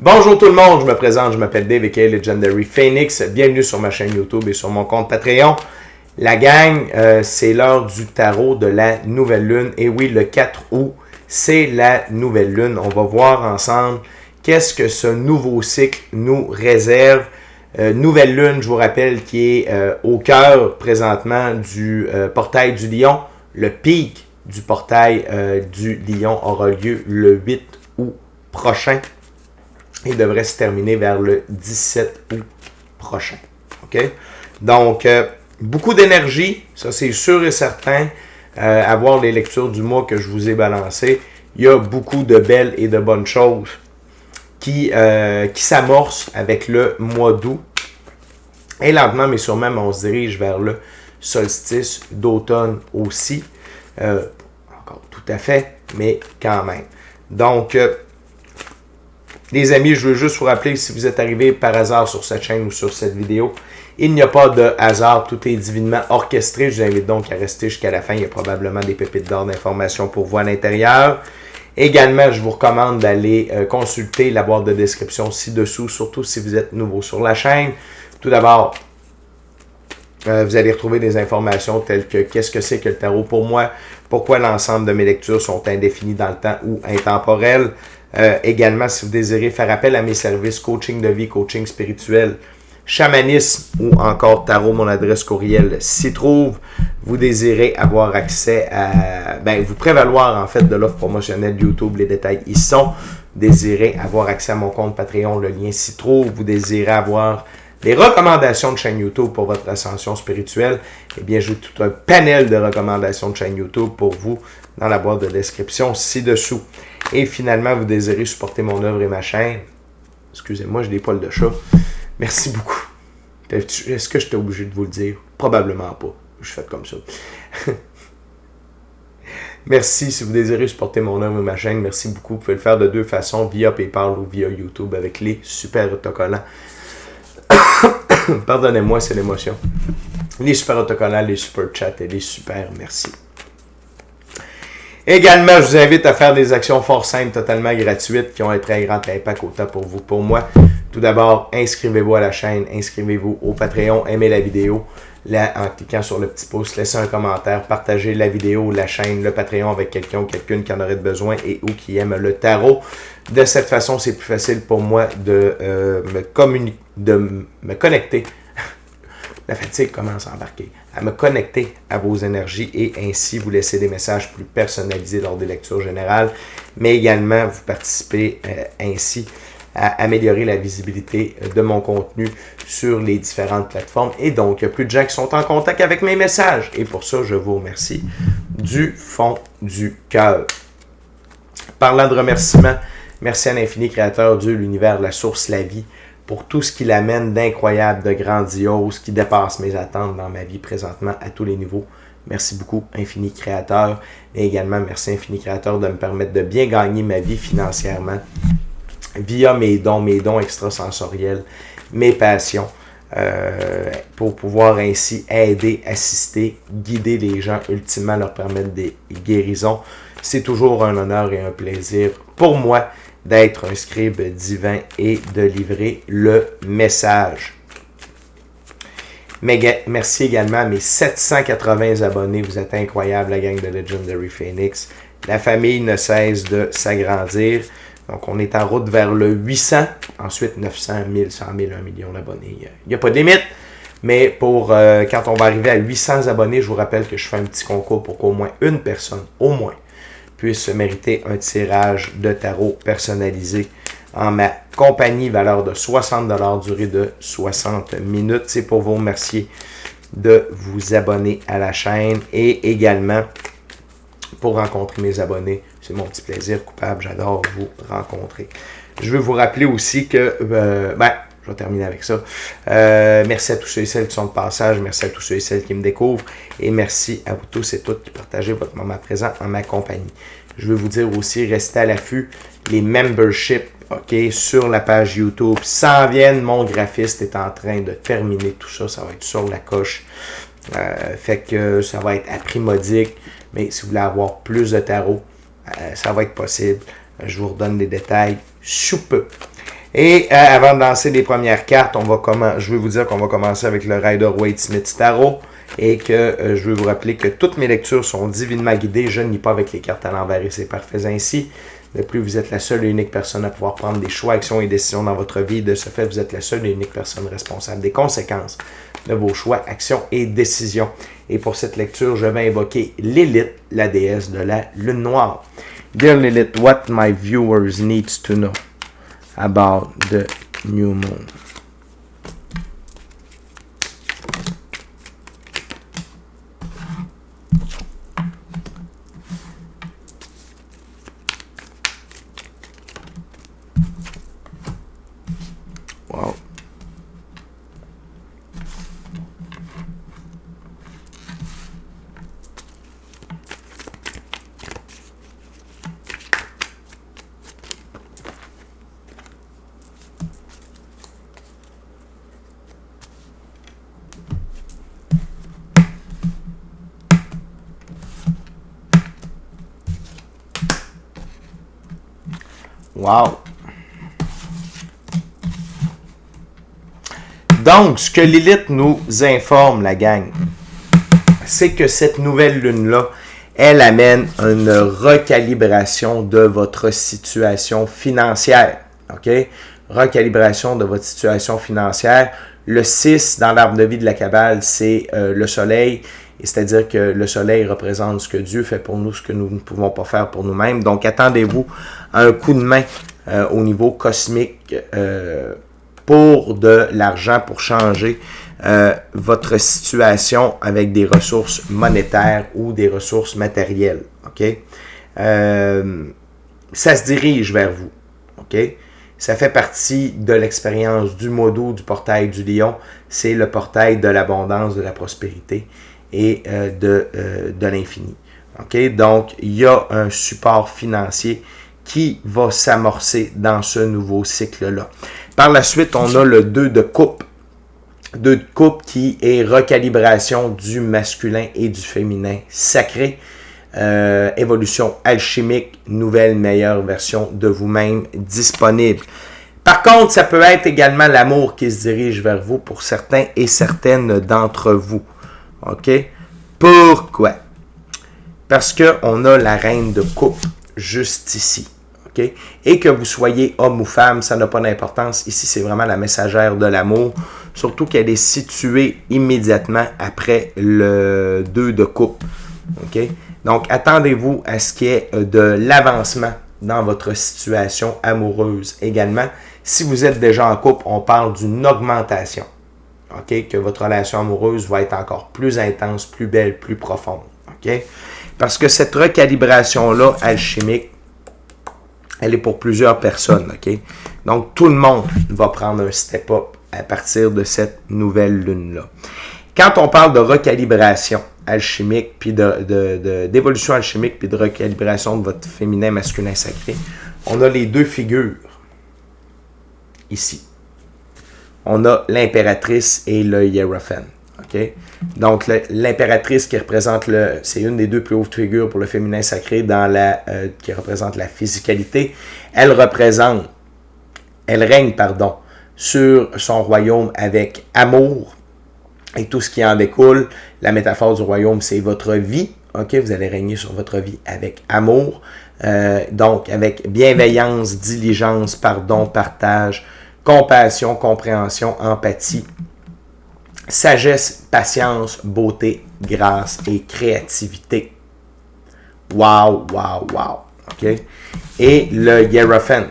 Bonjour tout le monde, je me présente, je m'appelle Dave aka Legendary Phoenix. Bienvenue sur ma chaîne YouTube et sur mon compte Patreon. La gang, c'est l'heure du tarot de la nouvelle lune. Et oui, le 4 août, c'est la nouvelle lune. On va voir ensemble qu'est-ce que ce nouveau cycle nous réserve. Nouvelle lune, je vous rappelle, qui est au cœur présentement du portail du Lion. Le pic du portail du Lion aura lieu le 8 août prochain. Il devrait se terminer vers le 17 août prochain. OK? Donc, beaucoup d'énergie, ça c'est sûr et certain. À voir les lectures du mois que je vous ai balancées, il y a beaucoup de belles et de bonnes choses qui s'amorcent avec le mois d'août. Et lentement, mais sûrement, on se dirige vers le solstice d'automne aussi. Encore tout à fait, mais quand même. Donc, les amis, je veux juste vous rappeler, si vous êtes arrivé par hasard sur cette chaîne ou sur cette vidéo, il n'y a pas de hasard, tout est divinement orchestré. Je vous invite donc à rester jusqu'à la fin. Il y a probablement des pépites d'or d'informations pour vous à l'intérieur. Également, je vous recommande d'aller consulter la boîte de description ci-dessous, surtout si vous êtes nouveau sur la chaîne. Tout d'abord, vous allez retrouver des informations telles que qu'est-ce que c'est que le tarot pour moi, pourquoi l'ensemble de mes lectures sont indéfinies dans le temps ou intemporelles. Également, si vous désirez faire appel à mes services coaching de vie, coaching spirituel, chamanisme ou encore tarot, mon adresse courriel s'y trouve. Vous désirez avoir accès à... vous prévaloir en fait de l'offre promotionnelle YouTube, les détails y sont. Vous désirez avoir accès à mon compte Patreon, le lien s'y trouve. Vous désirez avoir des recommandations de chaîne YouTube pour votre ascension spirituelle, eh bien, j'ai tout un panel de recommandations de chaîne YouTube pour vous dans la boîte de description ci-dessous. Et finalement, vous désirez supporter mon œuvre et ma chaîne. Excusez-moi, j'ai des poils de chat. Merci beaucoup. Est-ce que j'étais obligé de vous le dire? Probablement pas. Je suis fait comme ça. Merci si vous désirez supporter mon œuvre et ma chaîne. Merci beaucoup. Vous pouvez le faire de deux façons, via PayPal ou via YouTube avec les super autocollants. Pardonnez-moi, c'est l'émotion. Les super autocollants, les super chats et les super merci. Également, je vous invite à faire des actions fort simples, totalement gratuites, qui ont un très grand impact autant pour vous, pour moi. Tout d'abord, inscrivez-vous à la chaîne, inscrivez-vous au Patreon, aimez la vidéo, là, en cliquant sur le petit pouce, laissez un commentaire, partagez la vidéo, la chaîne, le Patreon avec quelqu'un ou quelqu'une qui en aurait besoin et ou qui aime le tarot. De cette façon, c'est plus facile pour moi de me connecter. La fatigue commence à embarquer. À me connecter à vos énergies et ainsi vous laisser des messages plus personnalisés lors des lectures générales, mais également vous participez ainsi à améliorer la visibilité de mon contenu sur les différentes plateformes. Et donc, il y a plus de gens qui sont en contact avec mes messages. Et pour ça, je vous remercie du fond du cœur. Parlant de remerciements, merci à l'infini créateur, Dieu, l'univers, la source, la vie, pour tout ce qui l'amène d'incroyable, de grandiose, qui dépasse mes attentes dans ma vie présentement à tous les niveaux. Merci beaucoup, Infini Créateur. Et également, merci, Infini Créateur, de me permettre de bien gagner ma vie financièrement via mes dons extrasensoriels, mes passions, pour pouvoir ainsi aider, assister, guider les gens, ultimement leur permettre des guérisons. C'est toujours un honneur et un plaisir pour moi d'être un scribe divin et de livrer le message. Mais merci également à mes 780 abonnés. Vous êtes incroyables, la gang de Legendary Phoenix. La famille ne cesse de s'agrandir. Donc, on est en route vers le 800. Ensuite, 900, 1000, 100 000, 1 million d'abonnés. Il n'y a pas de limite. Mais pour quand on va arriver à 800 abonnés, je vous rappelle que je fais un petit concours pour qu'au moins une personne, au moins, puisse mériter un tirage de tarot personnalisé en ma compagnie, valeur de 60$, durée de 60 minutes. C'est pour vous remercier de vous abonner à la chaîne et également pour rencontrer mes abonnés. C'est mon petit plaisir coupable, j'adore vous rencontrer. Je veux vous rappeler aussi que, je vais terminer avec ça. Merci à tous ceux et celles qui sont de passage, merci à tous ceux et celles qui me découvrent et merci à vous tous et toutes qui partagez votre moment présent en ma compagnie. Je veux vous dire aussi, restez à l'affût, les memberships, ok, sur la page YouTube s'en viennent. Mon graphiste est en train de terminer tout ça, ça va être sur la coche. Fait que ça va être à prix modique, mais si vous voulez avoir plus de tarot, ça va être possible. Je vous redonne les détails sous peu. Et avant de lancer les premières cartes, je vais vous dire qu'on va commencer avec le Rider-Waite-Smith Tarot et que je veux vous rappeler que toutes mes lectures sont divinement guidées. Je ne lis pas avec les cartes à l'envers et c'est parfait ainsi. De plus, vous êtes la seule et unique personne à pouvoir prendre des choix, actions et décisions dans votre vie. De ce fait, vous êtes la seule et unique personne responsable des conséquences de vos choix, actions et décisions. Et pour cette lecture, je vais invoquer Lilith, la déesse de la lune noire. Dear Lilith, what my viewers needs to know about the new moon. Wow. Wow. Donc, ce que Lilith nous informe, la gang, c'est que cette nouvelle lune-là, elle amène une recalibration de votre situation financière. OK? Recalibration de votre situation financière. Le 6 dans l'arbre de vie de la Kabbale, c'est le soleil. C'est-à-dire que le soleil représente ce que Dieu fait pour nous, ce que nous ne pouvons pas faire pour nous-mêmes. Donc, attendez-vous à un coup de main au niveau cosmique pour de l'argent, pour changer votre situation avec des ressources monétaires ou des ressources matérielles. OK? Ça se dirige vers vous. OK? Ça fait partie de l'expérience du mois d'août, du portail du lion. C'est le portail de l'abondance, de la prospérité et de l'infini. Okay? Donc, il y a un support financier qui va s'amorcer dans ce nouveau cycle-là. Par la suite, on a le 2 de coupe. 2 de coupe qui est recalibration du masculin et du féminin sacré. Évolution alchimique, nouvelle meilleure version de vous-même disponible. Par contre, ça peut être également l'amour qui se dirige vers vous pour certains et certaines d'entre vous. OK? Pourquoi? Parce qu'on a la reine de coupe juste ici. OK? Et que vous soyez homme ou femme, ça n'a pas d'importance. Ici, c'est vraiment la messagère de l'amour. Surtout qu'elle est située immédiatement après le 2 de coupe. OK? Donc, attendez-vous à ce qu'il y ait de l'avancement dans votre situation amoureuse également. Si vous êtes déjà en couple, on parle d'une augmentation. OK? Que votre relation amoureuse va être encore plus intense, plus belle, plus profonde. OK? Parce que cette recalibration-là, alchimique, elle est pour plusieurs personnes. OK? Donc, tout le monde va prendre un step-up à partir de cette nouvelle lune-là. Quand on parle de recalibration alchimique, puis d'évolution alchimique, puis de recalibration de votre féminin, masculin sacré, on a les deux figures ici. On a l'impératrice et le hiérophant. Okay? Donc, l'impératrice qui représente c'est une des deux plus hautes figures pour le féminin sacré qui représente la physicalité. Elle règne, sur son royaume avec amour et tout ce qui en découle. La métaphore du royaume, c'est votre vie. Okay? Vous allez régner sur votre vie avec amour. Donc, avec bienveillance, diligence, pardon, partage, compassion, compréhension, empathie, sagesse, patience, beauté, grâce et créativité. Wow, wow, wow. Okay? Et le hiérophant,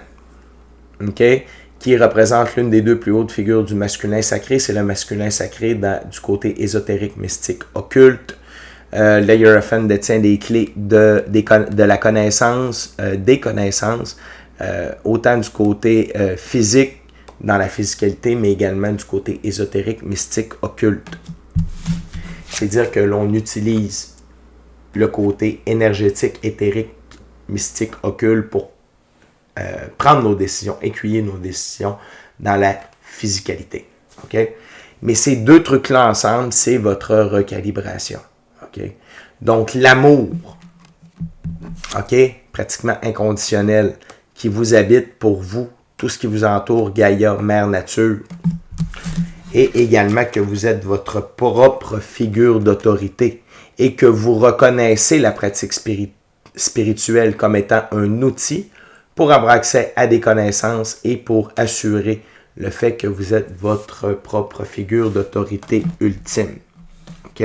okay? Qui représente l'une des deux plus hautes figures du masculin sacré. C'est le masculin sacré du côté ésotérique, mystique, occulte. Le hiérophant détient des clés de la connaissance, des connaissances, autant du côté physique, dans la physicalité, mais également du côté ésotérique, mystique, occulte. C'est-à-dire que l'on utilise le côté énergétique, éthérique, mystique, occulte pour prendre nos décisions, écuyer nos décisions dans la physicalité. Okay? Mais ces deux trucs-là ensemble, c'est votre recalibration. Okay? Donc, l'amour, okay? Pratiquement inconditionnel, qui vous habite pour vous tout ce qui vous entoure, Gaïa, Mère Nature. Et également que vous êtes votre propre figure d'autorité et que vous reconnaissez la pratique spirituelle comme étant un outil pour avoir accès à des connaissances et pour assurer le fait que vous êtes votre propre figure d'autorité ultime. OK?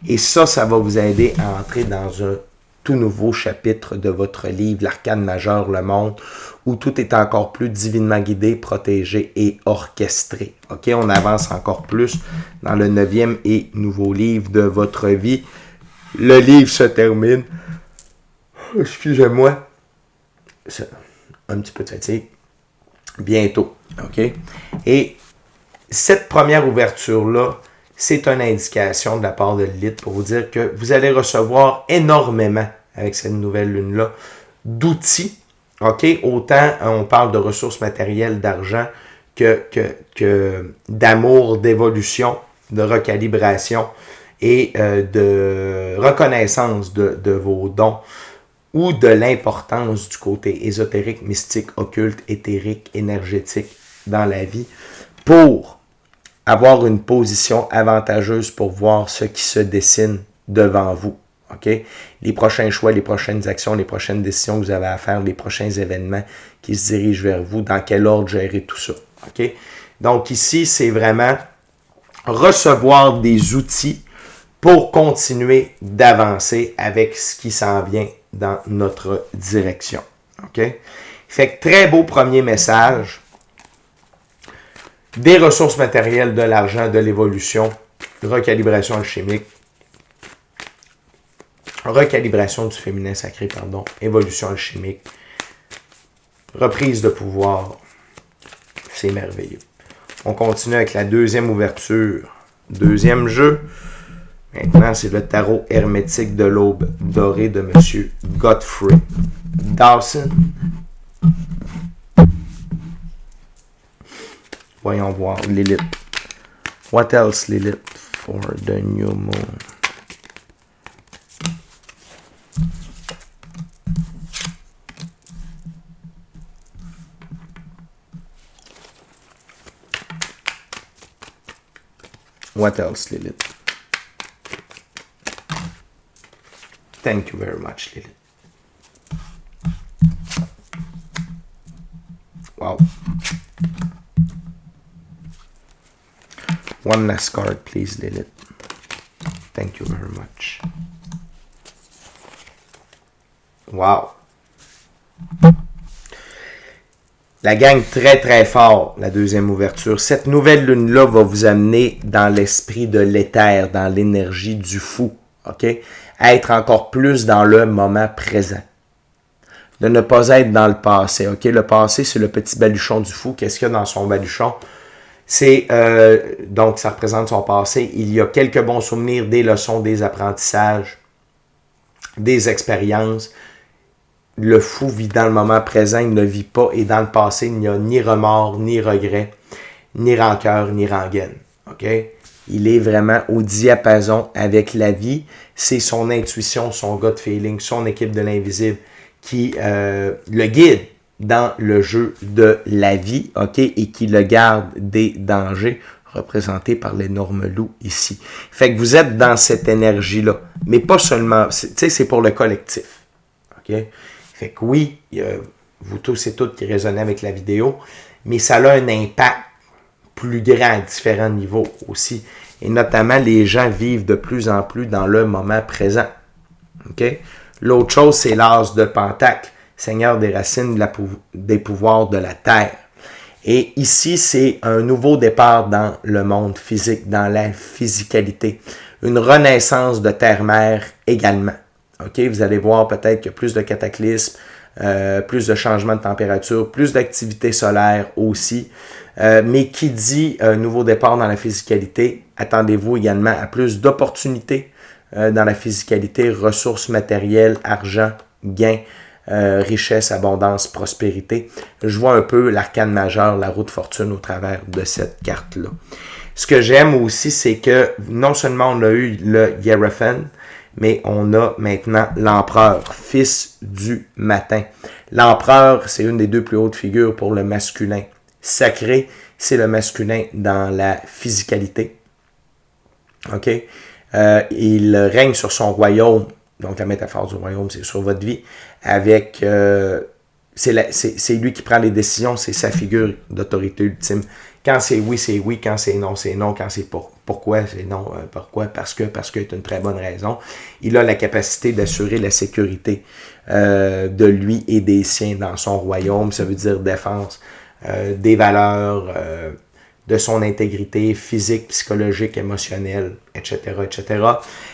Et ça va vous aider à entrer dans un tout nouveau chapitre de votre livre, l'Arcane majeur, le monde, où tout est encore plus divinement guidé, protégé et orchestré. OK? On avance encore plus dans le 9e et nouveau livre de votre vie. Le livre se termine. Excusez-moi. Un petit peu de fatigue. Bientôt. OK? Et cette première ouverture-là, c'est une indication de la part de Lilith pour vous dire que vous allez recevoir énormément avec cette nouvelle lune-là d'outils. OK? Autant on parle de ressources matérielles, d'argent, que d'amour, d'évolution, de recalibration et de reconnaissance de vos dons ou de l'importance du côté ésotérique, mystique, occulte, éthérique, énergétique dans la vie pour avoir une position avantageuse pour voir ce qui se dessine devant vous. Okay? Les prochains choix, les prochaines actions, les prochaines décisions que vous avez à faire, les prochains événements qui se dirigent vers vous, dans quel ordre gérer tout ça. Okay? Donc ici, c'est vraiment recevoir des outils pour continuer d'avancer avec ce qui s'en vient dans notre direction. Okay? Fait que très beau premier message. Des ressources matérielles, de l'argent, de l'évolution, recalibration alchimique, recalibration du féminin sacré, évolution alchimique, reprise de pouvoir. C'est merveilleux. On continue avec la deuxième ouverture, deuxième jeu. Maintenant, c'est le tarot hermétique de l'aube dorée de M. Godfrey Dawson. Voyons voir Lilith. What else, Lilith, for the new moon? What else, Lilith? Thank you very much, Lilith. Wow. One last card, please, Lilith. Thank you very much. Wow. La gang très très fort, la deuxième ouverture. Cette nouvelle lune-là va vous amener dans l'esprit de l'éther, dans l'énergie du fou. OK? À être encore plus dans le moment présent. De ne pas être dans le passé. OK? Le passé, c'est le petit baluchon du fou. Qu'est-ce qu'il y a dans son baluchon? C'est donc ça représente son passé. Il y a quelques bons souvenirs, des leçons, des apprentissages, des expériences. Le fou vit dans le moment présent, il ne vit pas. Et dans le passé, il n'y a ni remords, ni regrets, ni rancœur, ni rengaine. OK? Il est vraiment au diapason avec la vie. C'est son intuition, son gut feeling, son équipe de l'invisible qui le guide dans le jeu de la vie, OK, et qui le garde des dangers représentés par l'énorme loup ici. Fait que vous êtes dans cette énergie-là, mais pas seulement, tu sais, c'est pour le collectif, OK? Fait que oui, vous tous et toutes qui résonnez avec la vidéo, mais ça a un impact plus grand à différents niveaux aussi, et notamment les gens vivent de plus en plus dans le moment présent, OK? L'autre chose, c'est l'as de Pentacle, Seigneur des racines des pouvoirs de la terre. Et ici, c'est un nouveau départ dans le monde physique, dans la physicalité. Une renaissance de terre-mère également. OK? Vous allez voir peut-être qu'il y a plus de cataclysmes, plus de changements de température, plus d'activité solaire aussi. Mais qui dit nouveau départ dans la physicalité, attendez-vous également à plus d'opportunités dans la physicalité, ressources matérielles, argent, gains, richesse, abondance, prospérité. Je vois un peu l'arcane majeur, la roue de fortune au travers de cette carte-là. Ce que j'aime aussi, c'est que non seulement on a eu le Hierophant, mais on a maintenant l'empereur, fils du matin. L'empereur, c'est une des deux plus hautes figures pour le masculin. Sacré, c'est le masculin dans la physicalité. OK? Il règne sur son royaume. Donc, la métaphore du royaume, c'est sur votre vie. Avec... c'est lui qui prend les décisions, c'est sa figure d'autorité ultime. Quand c'est oui, quand c'est non, c'est non, quand c'est pourquoi, c'est non, pourquoi, parce que c'est une très bonne raison. Il a la capacité d'assurer la sécurité de lui et des siens dans son royaume, ça veut dire défense des valeurs, de son intégrité physique, psychologique, émotionnelle, etc., etc.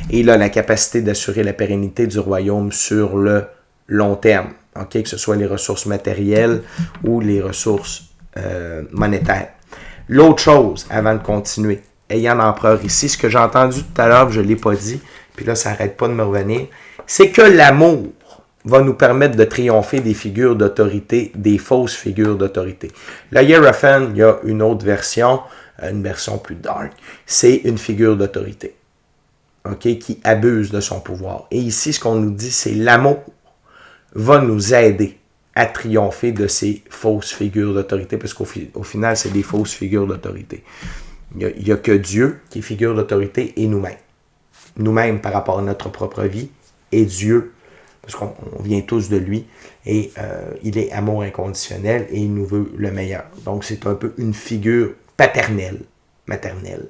Et il a la capacité d'assurer la pérennité du royaume sur le long terme. Okay, que ce soit les ressources matérielles ou les ressources monétaires. L'autre chose, avant de continuer, ayant l'empereur ici, ce que j'ai entendu tout à l'heure, je ne l'ai pas dit, puis là, ça n'arrête pas de me revenir, c'est que l'amour va nous permettre de triompher des figures d'autorité, des fausses figures d'autorité. Le Hierophant, il y a une autre version, une version plus dark, c'est une figure d'autorité, okay, qui abuse de son pouvoir. Et ici, ce qu'on nous dit, c'est l'amour va nous aider à triompher de ces fausses figures d'autorité, parce qu'au final, c'est des fausses figures d'autorité. Il n'y a que Dieu qui est figure d'autorité et nous-mêmes. Nous-mêmes par rapport à notre propre vie et Dieu, parce qu'on vient tous de lui, et il est amour inconditionnel et il nous veut le meilleur. Donc, c'est un peu une figure paternelle, maternelle,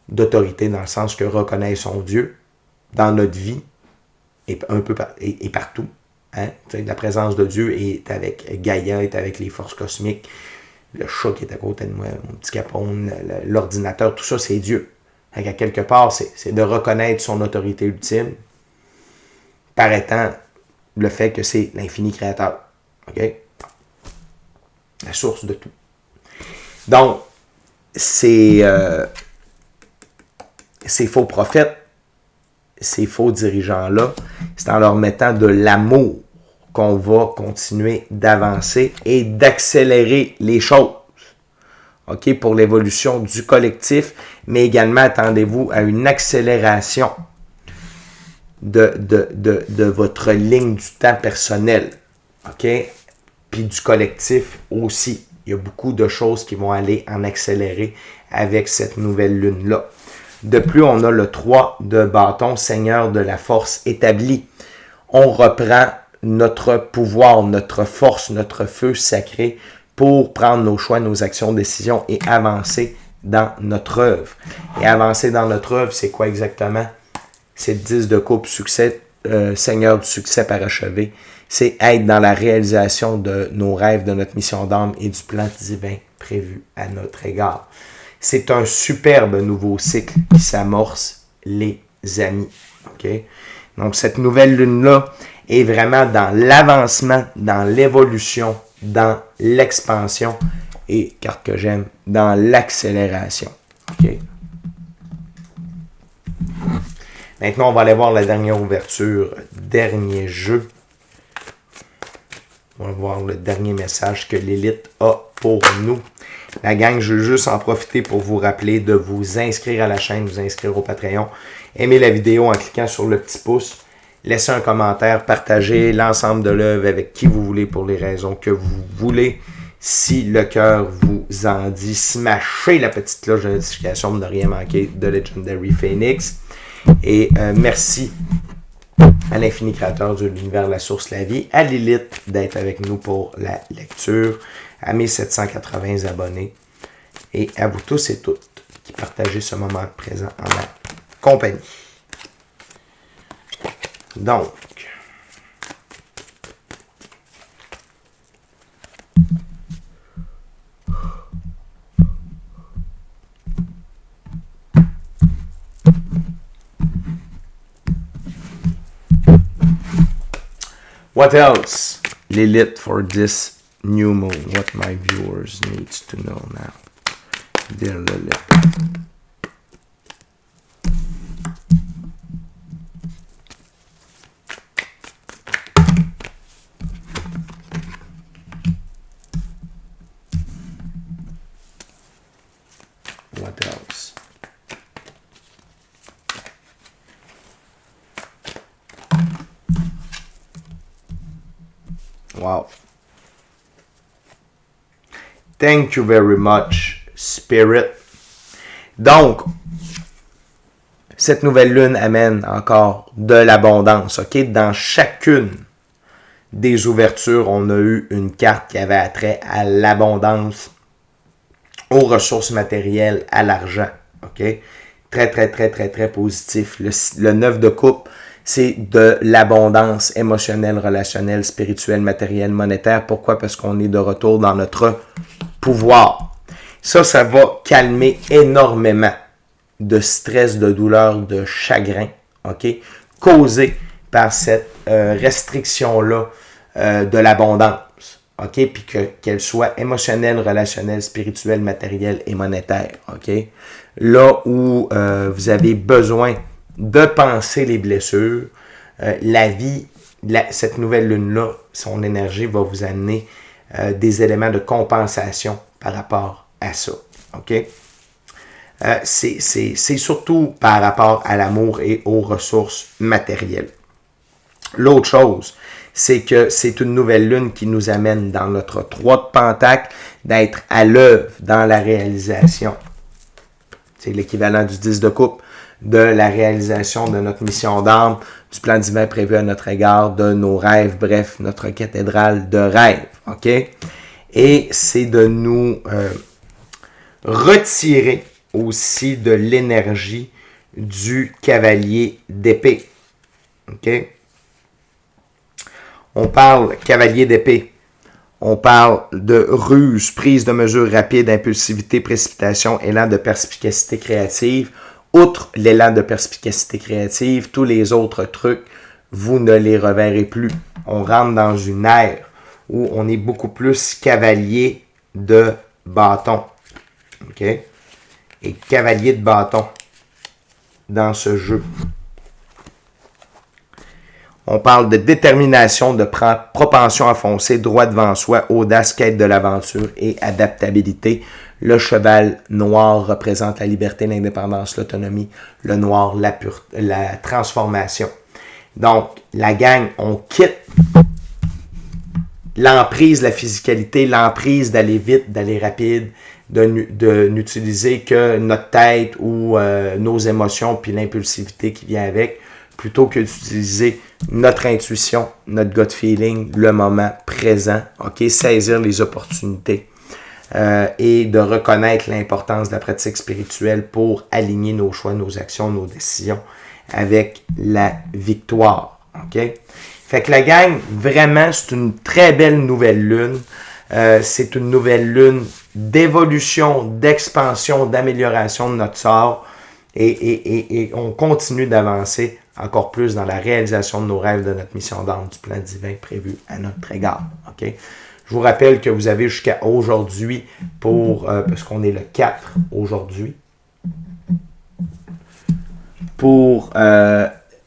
d'autorité dans le sens que reconnaissons Dieu dans notre vie et un peu et partout. Hein? La présence de Dieu est avec Gaïa, est avec les forces cosmiques, le chat qui est à côté de moi, mon petit capone, l'ordinateur, tout ça, c'est Dieu. À quelque part, c'est de reconnaître son autorité ultime par étant le fait que c'est l'infini créateur. OK? La source de tout. Donc, ces faux prophètes, ces faux dirigeants-là, c'est en leur mettant de l'amour qu'on va continuer d'avancer et d'accélérer les choses. OK, pour l'évolution du collectif, mais également, attendez-vous à une accélération de votre ligne du temps personnel. OK? Puis du collectif aussi. Il y a beaucoup de choses qui vont aller en accéléré avec cette nouvelle lune-là. De plus, on a le 3 de bâton, Seigneur de la force établi. On reprend notre pouvoir, notre force, notre feu sacré pour prendre nos choix, nos actions, décisions et avancer dans notre œuvre. Et avancer dans notre œuvre, c'est quoi exactement? C'est 10 de coupe, succès, Seigneur du succès parachevé. C'est être dans la réalisation de nos rêves, de notre mission d'âme et du plan divin prévu à notre égard. C'est un superbe nouveau cycle qui s'amorce, les amis. Okay? Donc, cette nouvelle lune-là est vraiment dans l'avancement, dans l'évolution, dans l'expansion et, carte que j'aime, dans l'accélération. Okay? Maintenant, on va aller voir la dernière ouverture, dernier jeu. On va voir le dernier message que l'élite a pour nous. La gang, je veux juste en profiter pour vous rappeler de vous inscrire à la chaîne, vous inscrire au Patreon. Aimez la vidéo en cliquant sur le petit pouce. Laissez un commentaire, partagez l'ensemble de l'œuvre avec qui vous voulez pour les raisons que vous voulez. Si le cœur vous en dit, smashez la petite cloche de notification pour ne rien manquer de Legendary Phoenix. Et merci à l'infini créateur de l'univers, la source, la vie, à Lilith d'être avec nous pour la lecture, à mes 780 abonnés et à vous tous et toutes qui partagez ce moment présent en ma compagnie. Donc, what else, Lilith, for this new moon? What my viewers need to know now. Dear Lilith. What else? Wow. Thank you very much, Spirit. Donc, cette nouvelle lune amène encore de l'abondance, ok? Dans chacune des ouvertures, on a eu une carte qui avait attrait à l'abondance, aux ressources matérielles, à l'argent, ok? Très, très, très, très, très positif. Le 9 de coupe, c'est de l'abondance émotionnelle, relationnelle, spirituelle, matérielle, monétaire. Pourquoi? Parce qu'on est de retour dans notre pouvoir. Ça va calmer énormément de stress, de douleur, de chagrin, ok, causé par cette restriction-là de l'abondance, ok, puis qu'elle soit émotionnelle, relationnelle, spirituelle, matérielle et monétaire, ok. Là où vous avez besoin de penser les blessures, la vie, cette nouvelle lune-là, son énergie va vous amener des éléments de compensation par rapport à ça, ok. C'est surtout par rapport à l'amour et aux ressources matérielles. L'autre chose, c'est que c'est une nouvelle lune qui nous amène dans notre 3 de Pentacle d'être à l'œuvre dans la réalisation. C'est l'équivalent du 10 de coupe, de la réalisation de notre mission d'âme, du plan divin prévu à notre égard, de nos rêves, bref, notre cathédrale de rêve. Ok? Et c'est de nous retirer aussi de l'énergie du cavalier d'épée. OK? On parle cavalier d'épée. On parle de ruse, prise de mesures rapides, impulsivité, précipitation, élan de perspicacité créative. Outre l'élan de perspicacité créative, tous les autres trucs, vous ne les reverrez plus. On rentre dans une ère où on est beaucoup plus cavalier de bâton. OK? Et cavalier de bâton dans ce jeu. On parle de détermination, de propension à foncer, droit devant soi, audace, quête de l'aventure et adaptabilité. Le cheval noir représente la liberté, l'indépendance, l'autonomie. Le noir, la transformation. Donc, la gang, on quitte l'emprise, la physicalité, l'emprise d'aller vite, d'aller rapide, de n'utiliser que notre tête ou nos émotions puis l'impulsivité qui vient avec, plutôt que d'utiliser notre intuition, notre gut feeling, le moment présent, ok, saisir les opportunités et de reconnaître l'importance de la pratique spirituelle pour aligner nos choix, nos actions, nos décisions avec la victoire, ok. Fait que la gang, vraiment, c'est une très belle nouvelle lune. C'est une nouvelle lune d'évolution, d'expansion, d'amélioration de notre sort. Et on continue d'avancer encore plus dans la réalisation de nos rêves, de notre mission d'âme, du plan divin prévu à notre égard. Okay? Je vous rappelle que vous avez jusqu'à aujourd'hui pour, parce qu'on est le 4 aujourd'hui, pour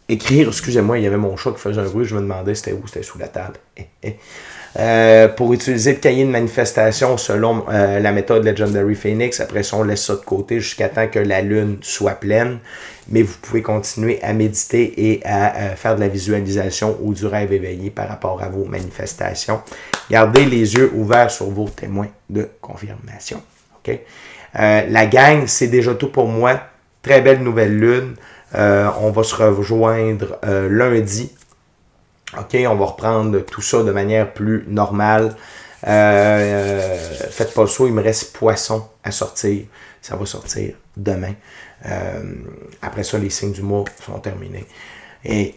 écrire, excusez-moi, il y avait mon chat qui faisait un bruit, je me demandais c'était où, c'était sous la table. Pour utiliser le cahier de manifestation selon la méthode Legendary Phoenix. Après ça, on laisse ça de côté jusqu'à temps que la lune soit pleine. Mais vous pouvez continuer à méditer et à faire de la visualisation ou du rêve éveillé par rapport à vos manifestations. Gardez les yeux ouverts sur vos témoins de confirmation. Okay? La gang, c'est déjà tout pour moi. Très belle nouvelle lune. On va se rejoindre lundi. OK, on va reprendre tout ça de manière plus normale. Faites pas ça, il me reste poisson à sortir. Ça va sortir demain. Après ça, les signes du mois sont terminés. Et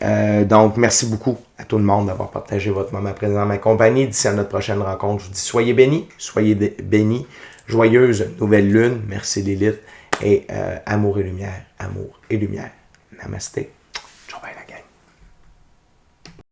donc, merci beaucoup à tout le monde d'avoir partagé votre moment présent dans ma compagnie. D'ici à notre prochaine rencontre, je vous dis soyez bénis, joyeuse nouvelle lune. Merci Lilith. Et amour et lumière, amour et lumière. Namasté. Ciao, bye.